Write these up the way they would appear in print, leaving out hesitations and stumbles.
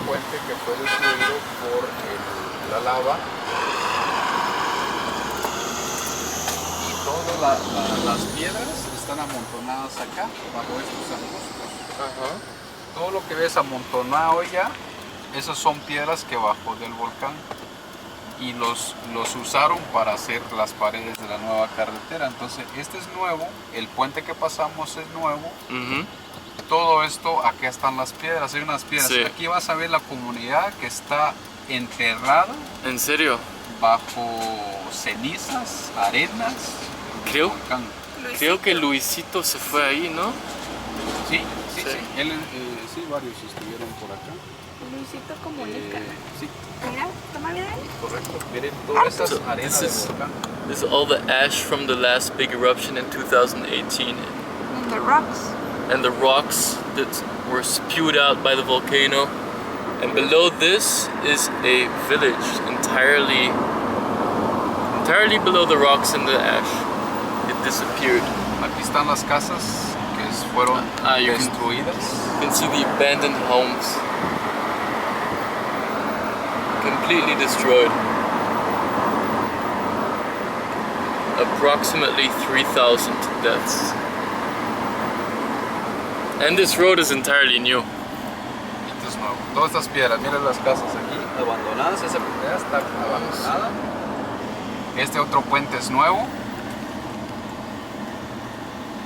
puente que fue destruido por la lava. Y todas las piedras están amontonadas acá, bajo estos arbustos. Ajá. Todo lo que ves amontonado ya, esas son piedras que bajó del volcán. Y los usaron para hacer las paredes de la nueva carretera. Entonces este es nuevo, el puente que pasamos es nuevo. Todo esto, acá están las piedras, hay unas piedras. Sí. Aquí vas a ver la comunidad que está enterrada. ¿En serio? Bajo cenizas, arenas del volcán. Creo que Luisito se fue ahí, ¿no? Sí. Él, sí, varios estuvieron por acá. Luisito comunica. Sí. Mira, toma bien. Correcto. Miren todas esas arenas del volcán. This is all the ash from the last big eruption in 2018. And the rocks. And the rocks that were spewed out by the volcano. And below this is a village entirely below the rocks and the ash. It disappeared. Aquí están las casas que fueron destruidas. You can see the abandoned homes. Completely destroyed. Approximately 3,000 deaths. And this road is entirely new. Esto es nuevo. Todas estas piedras, miren las casas aquí abandonadas. Esa primera está abandonada. Este otro puente es nuevo.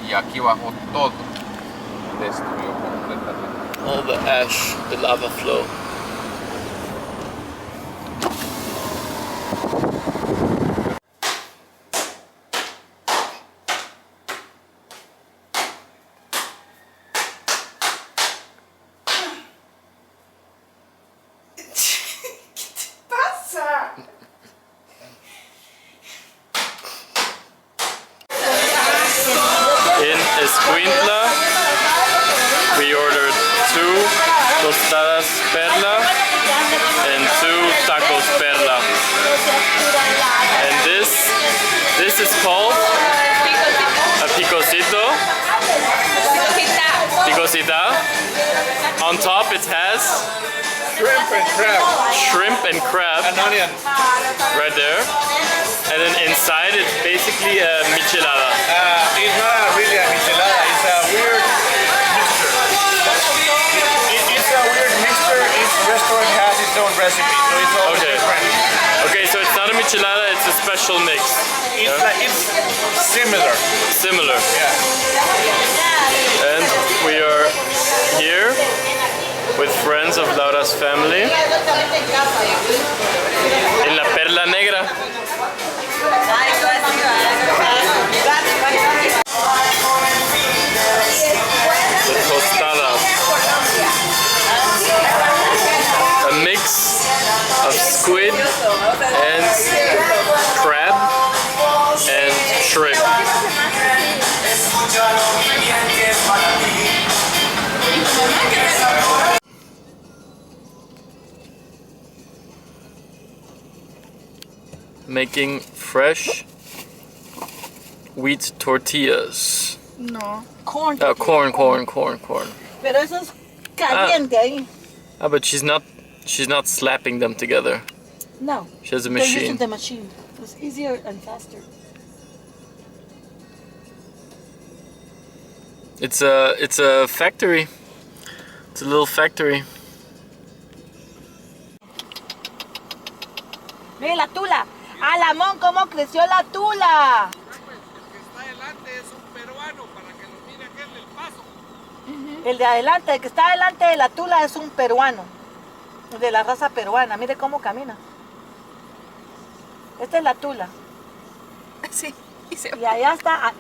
Y aquí bajó todo. Destruyó completamente. All the ash, the lava flow. In Escuintla, we ordered 2 tostadas perla and 2 tacos perla. And this is called a picosito. Picosita. On top it has shrimp and crab. And onion. Right there. And then inside it's basically a michelada. It's not really a michelada, it's a weird mixture. It's a weird mixture. Each restaurant has its own recipe, so it's all different. Okay, so it's not a michelada, it's a special mix. It's similar. Similar. Yeah. And we are here with friends of Laura's family in La Perla Negra. The tostada. A mix of squid and crab and shrimp. Making fresh wheat tortillas. No, corn. Oh, corn. Pero eso es caliente ahí. Ah, but she's not slapping them together. No. She has a They're machine. using the machine. It's easier and faster. It's a factory. It's a little factory. Mira la tula. Alamón, cómo creció la tula. El de adelante, el que está adelante de la tula es un peruano, de la raza peruana. Mire cómo camina. Esta es la tula. Sí. Y allá está,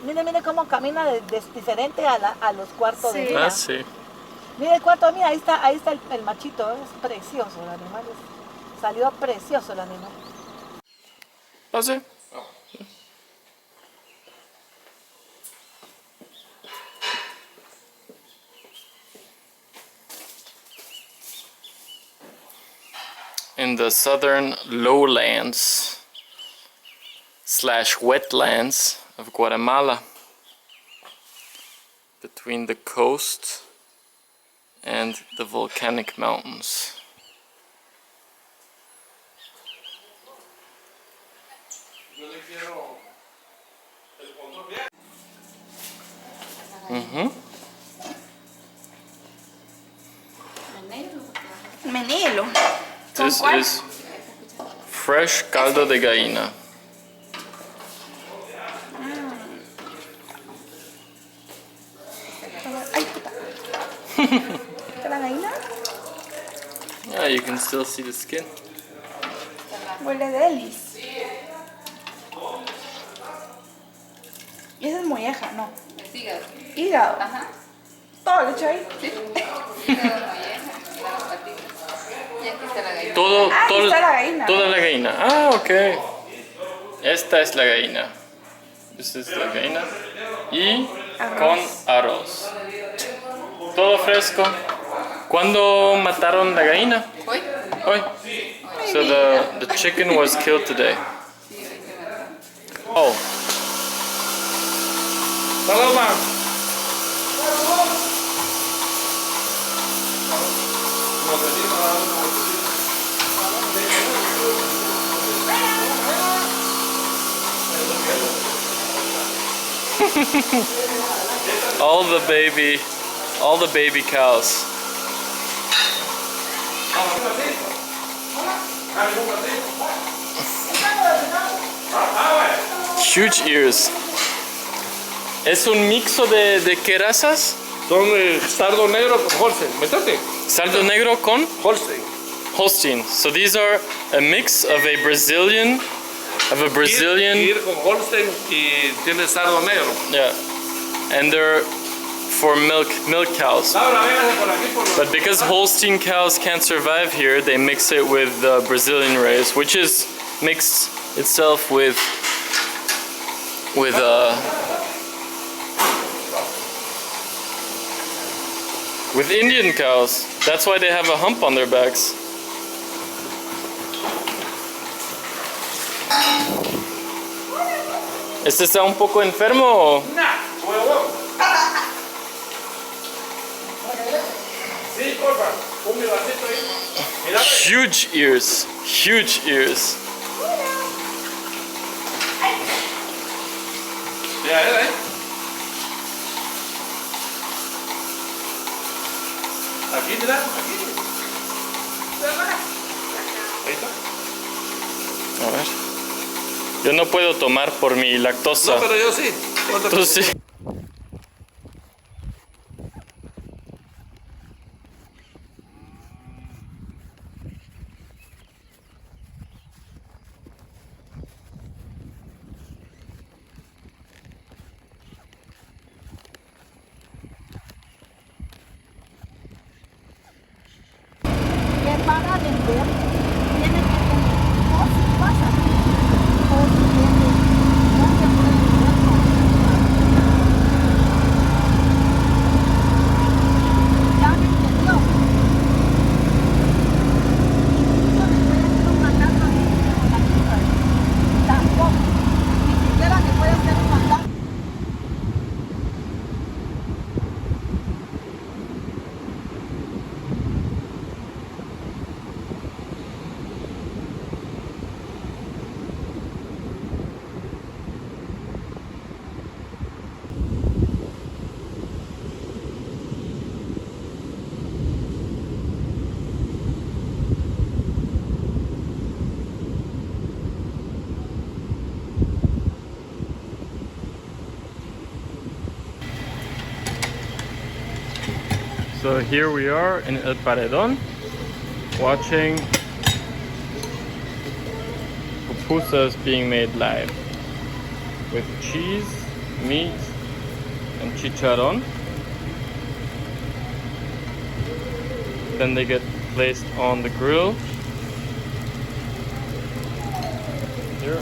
mire cómo camina diferente a los cuartos de vida. Ah, sí. Mire el cuarto, mira, ahí está el machito, es precioso el animal, salió precioso el animal. Ah, sí. In the southern lowlands / wetlands of Guatemala, between the coast and the volcanic mountains. Menelo. This is fresh caldo de gallina. Ay, puta. ¿Está la gallina? Yeah, you can still see the skin. Huele delis. Y esa es molleja, no. Es hígado. Hígado. Ajá. Todo lo echo ahí. Sí. Hígado, molleja, las patitas. Y aquí está la gallina. Todo, Ah, ahí está la gallina. Toda la gallina. Ah, ok. Esta es la gallina. Esta es la gallina. Y con arroz. Todo fresco. ¿Cuándo mataron la gallina? Hoy. Hoy. So the chicken was killed today. Sí, hoy se mató. Oh. Paloma. all the baby cows. Huge ears. ¿Es un mixo de qué razas? Son sardo negro con Holstein. ¿Métate? Sardo negro con Holstein. Holstein. So these are a mix of a Brazilian, Ir con Holstein y tiene sardo negro. yeah, and they're for milk cows. Laura, véngase por aquí por los... But because Holstein cows can't survive here, they mix it with Brazilian race, which is mixed itself with Indian cows. That's why they have a hump on their backs. ¿Este está un poco enfermo o? Sí, porfa. Un vasito ahí. Mira, Huge ears. Huge ears. mira, ahí. Aquí, mira, aquí. Ahí está. A ver. Yo no puedo tomar por mi lactosa. No, pero yo sí. No te Tú sí. Que para vender tiene que tener o si pasa o si tiene no se puede vender ya me entendió incluso me puede hacer un mandato a mí con la tierra tampoco ni siquiera me puede hacer un mandato. So here we are in El Paredon, watching pupusas being made live with cheese, meat, and chicharron. Then they get placed on the grill. Here.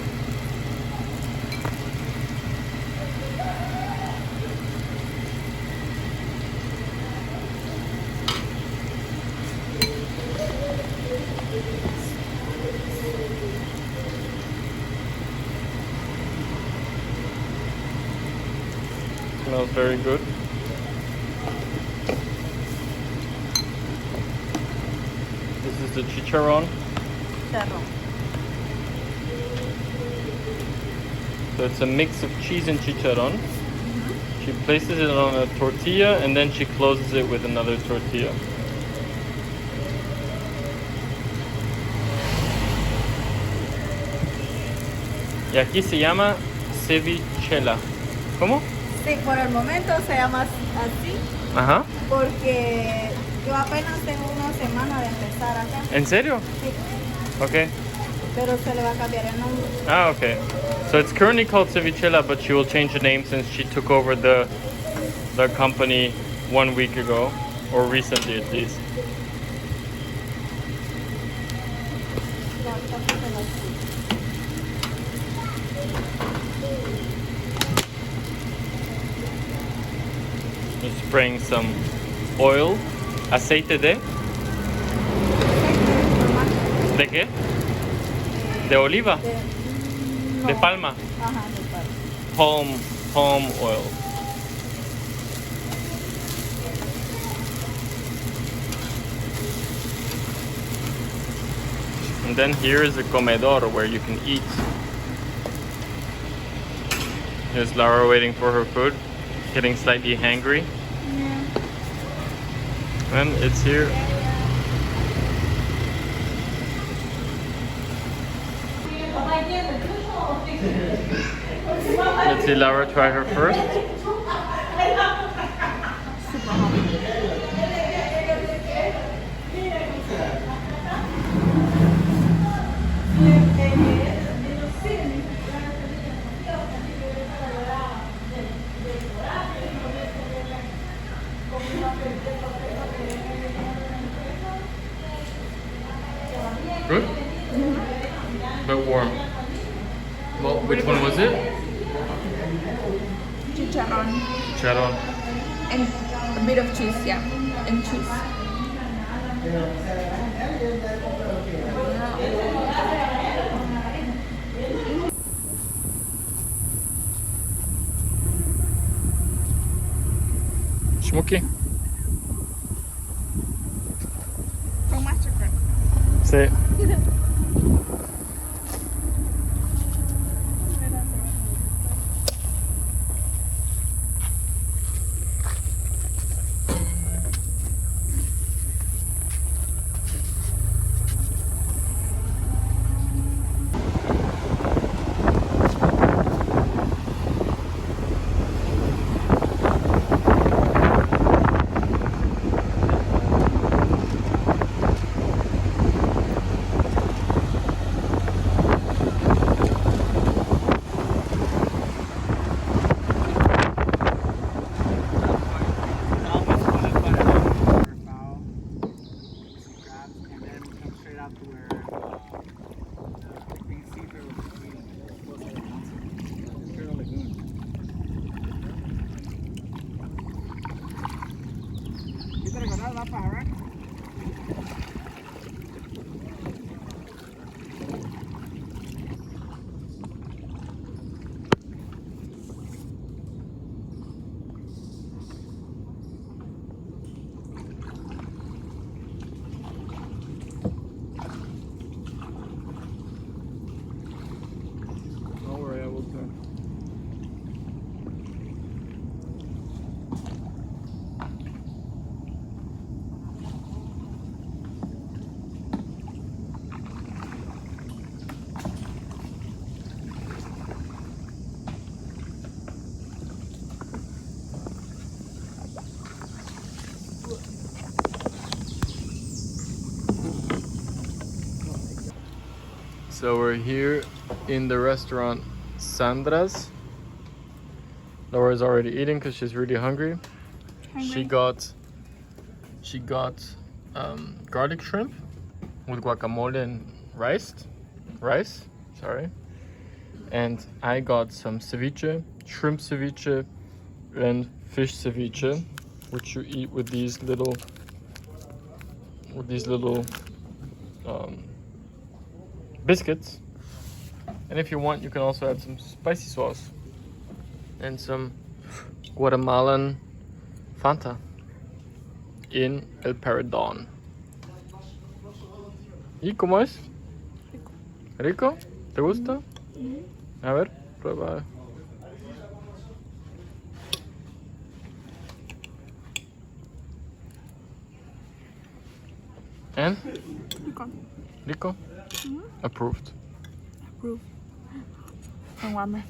Smells very good. the chicharron. Chicharrón. So it's a mix of cheese and chicharron. She places it on a tortilla and then she closes it with another tortilla. Y aquí se llama cevichela. ¿Cómo? Sí, por el momento se llama así Ajá. porque yo apenas tengo una semana de empezar acá. ¿En serio? Sí, Okay. pero se le va a cambiar el nombre. Ah, okay. So it's currently called cevichela, but she will change the name since she took over the company 1 week ago, or recently at least. Just spraying some oil. Aceite de qué? De oliva. De palma. Ajá, de palma. Palm oil. And then here is a comedor where you can eat. Here's Laura waiting for her food, getting slightly hangry. And it's here. Let's see Laura try her first. Good? But warm. Well, which one was it? Chicharrón. Chicharron. And a bit of cheese, yeah. And cheese. Schmucky. Con más chocolate. Sí. So we're here in the restaurant Sandra's. Laura's already eating because she's really hungry. She got garlic shrimp with guacamole and rice. Sorry. And I got some ceviche, shrimp ceviche, and fish ceviche, which you eat with these little biscuits. And if you want, you can also add some spicy sauce and some Guatemalan Fanta in El Paredon. ¿Y cómo es? ¿Rico? ¿Te gusta? A ver, prueba. And? Rico. Rico? Approved. Approved. Aguame.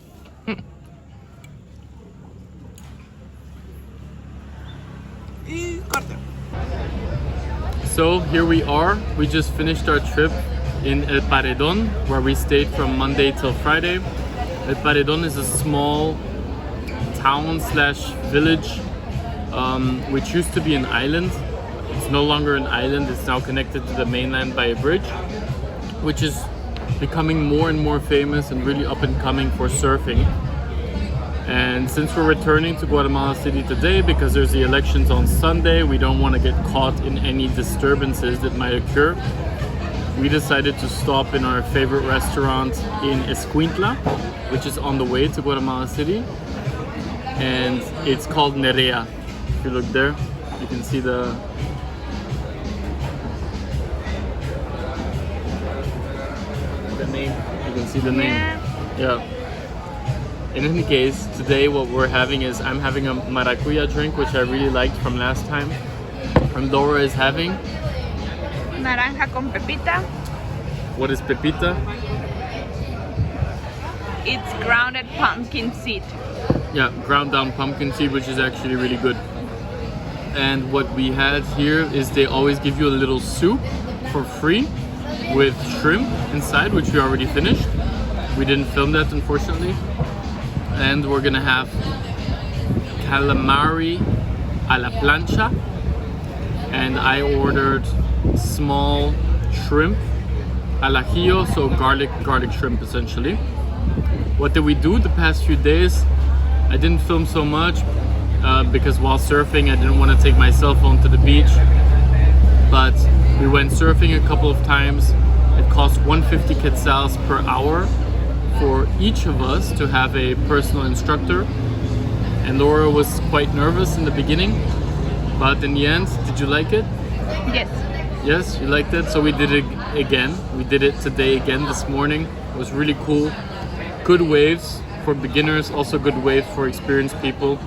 Y corte. So here we are. We just finished our trip in El Paredon, where we stayed from Monday till Friday. El Paredon is a small town slash village, which used to be an island. It's no longer an island. It's now connected to the mainland by a bridge, which is becoming more and more famous and really up and coming for surfing. And since we're returning to Guatemala City today, because there's the elections on Sunday, we don't want to get caught in any disturbances that might occur. We decided to stop in our favorite restaurant in Escuintla, which is on the way to Guatemala City. And it's called Nerea. If you look there, you can see the name. You can see the name. Yeah. In any case, today what we're having is, I'm having a maracuya drink, which I really liked from last time. And Laura is having Naranja con pepita. What is pepita? It's grounded pumpkin seed. Yeah, ground down pumpkin seed, which is actually really good. And what we had here is they always give you a little soup for free with shrimp inside, which we already finished. We didn't film that, unfortunately. And we're gonna have calamari a la plancha. And I ordered small shrimp al ajillo, so garlic shrimp essentially. What did we do the past few days? I didn't film so much because while surfing I didn't want to take my cell phone to the beach. But we went surfing a couple of times. It cost 150 quetzals per hour for each of us to have a personal instructor. And Laura was quite nervous in the beginning, but in the end, did you like it? Yes. Yes, you liked it? So we did it again. We did it today again this morning. It was really cool. Good waves for beginners, also good waves for experienced people.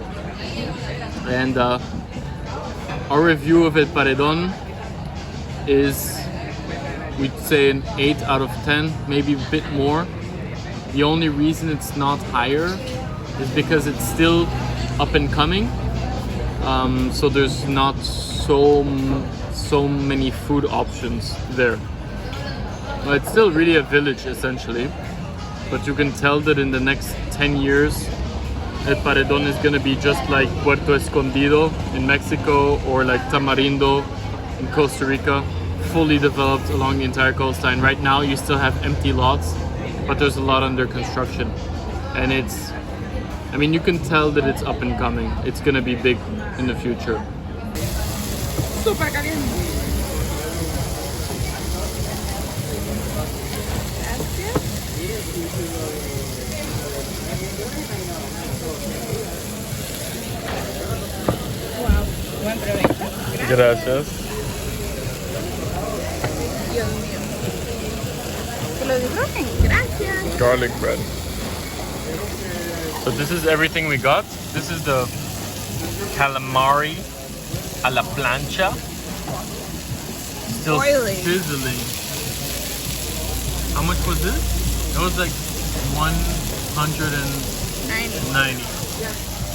And our review of El Paredon is, we'd say an 8 out of 10, maybe a bit more. The only reason it's not higher is because it's still up and coming. So there's not so many food options there. But it's still really a village essentially. But you can tell that in the next 10 years, El Paredon is gonna be just like Puerto Escondido in Mexico or like Tamarindo in Costa Rica, fully developed along the entire coastline. Right now you still have empty lots, but there's a lot under construction. And it's, I mean, you can tell that it's up and coming. It's gonna be big in the future. Super caliente. Buen provecho. Gracias. Dios mío. Que lo disfruten. Gracias. Garlic bread. So this is everything we got. This is the calamari a la plancha. Still Oily. sizzling. How much was this? It was like 190.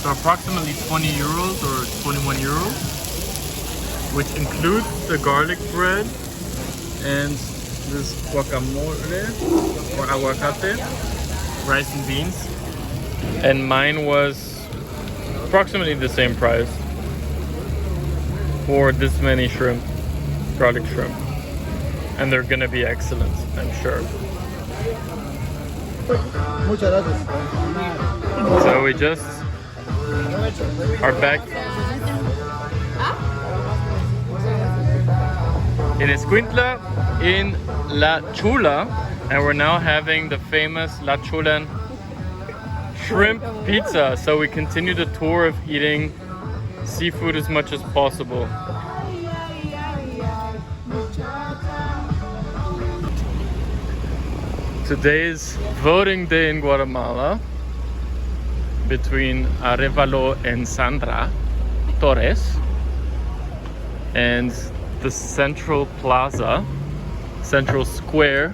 So approximately 20 euros or 21 euros, which includes the garlic bread and this guacamole or aguacate, rice and beans. And mine was approximately the same price for this many shrimp, garlic shrimp. And they're gonna be excellent, I'm sure. So we just are back in Escuintla in La Chula, and we're now having the famous La Chulan shrimp pizza. So we continue the tour of eating seafood as much as possible. Today is voting day in Guatemala between Arevalo and Sandra Torres, and the Central Plaza, Central Square,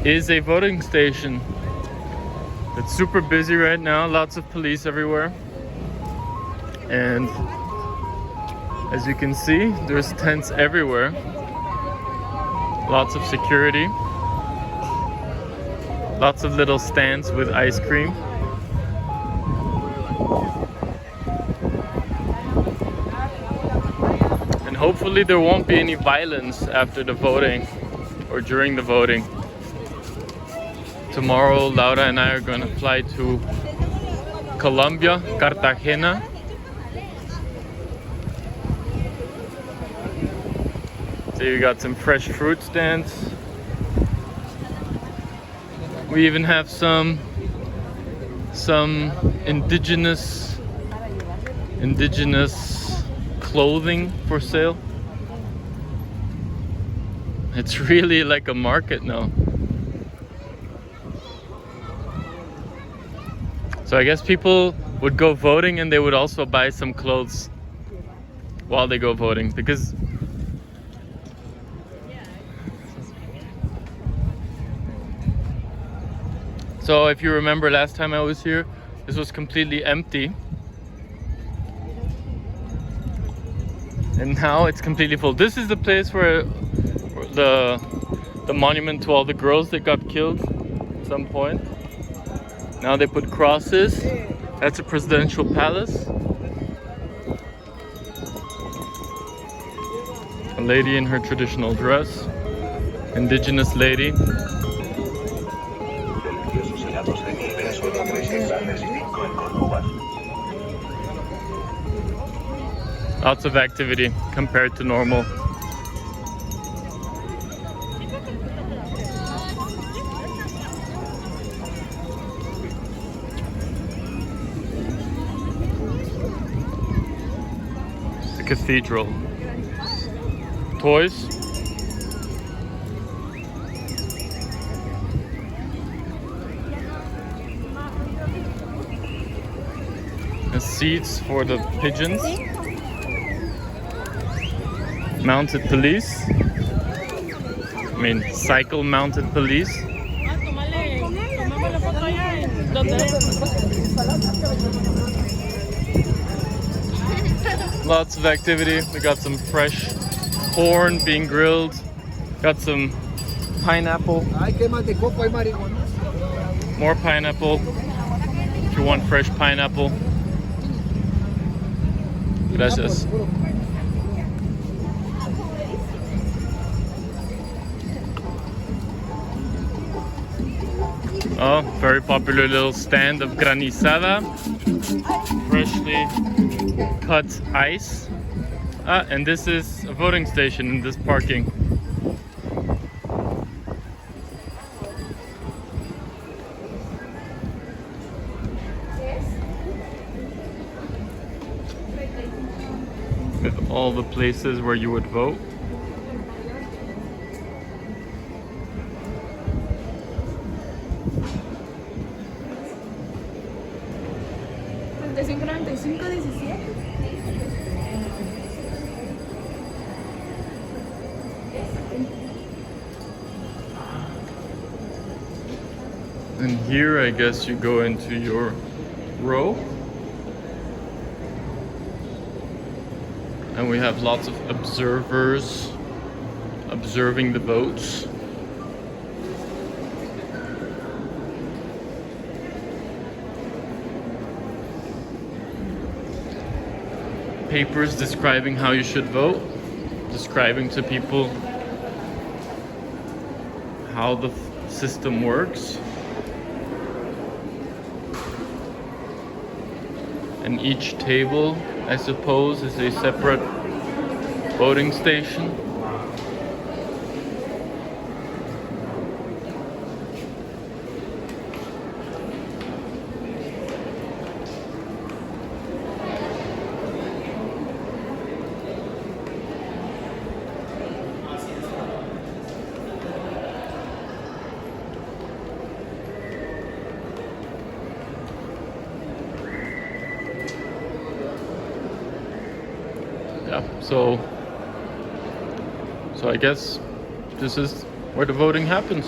is a voting station. It's super busy right now, lots of police everywhere, and as you can see, there's tents everywhere, lots of security, lots of little stands with ice cream. And hopefully there won't be any violence after the voting or during the voting. Tomorrow, Laura and I are going to fly to Colombia, Cartagena. So you got some fresh fruit stands. We even have some indigenous clothing for sale. It's really like a market now. So I guess people would go voting and they would also buy some clothes while they go voting, because so if you remember last time I was here, this was completely empty. And now it's completely full. This is the place where the monument to all the girls that got killed at some point. Now they put crosses. That's a presidential palace. A lady in her traditional dress. Indigenous lady. Lots of activity compared to normal. The cathedral. Toys. The seats for the pigeons. Mounted police. I mean, cycle mounted police. Lots of activity. We got some fresh corn being grilled. Got some pineapple. More pineapple. If you want fresh pineapple. Gracias. Oh, very popular little stand of granizada, freshly cut ice. And this is a voting station in this parking. With all the places where you would vote. And here, I guess you go into your row. And we have lots of observers observing the votes. Papers describing how you should vote, describing to people how the system works. And each table, I suppose, is a separate voting station. yeah, so I guess this is where the voting happens.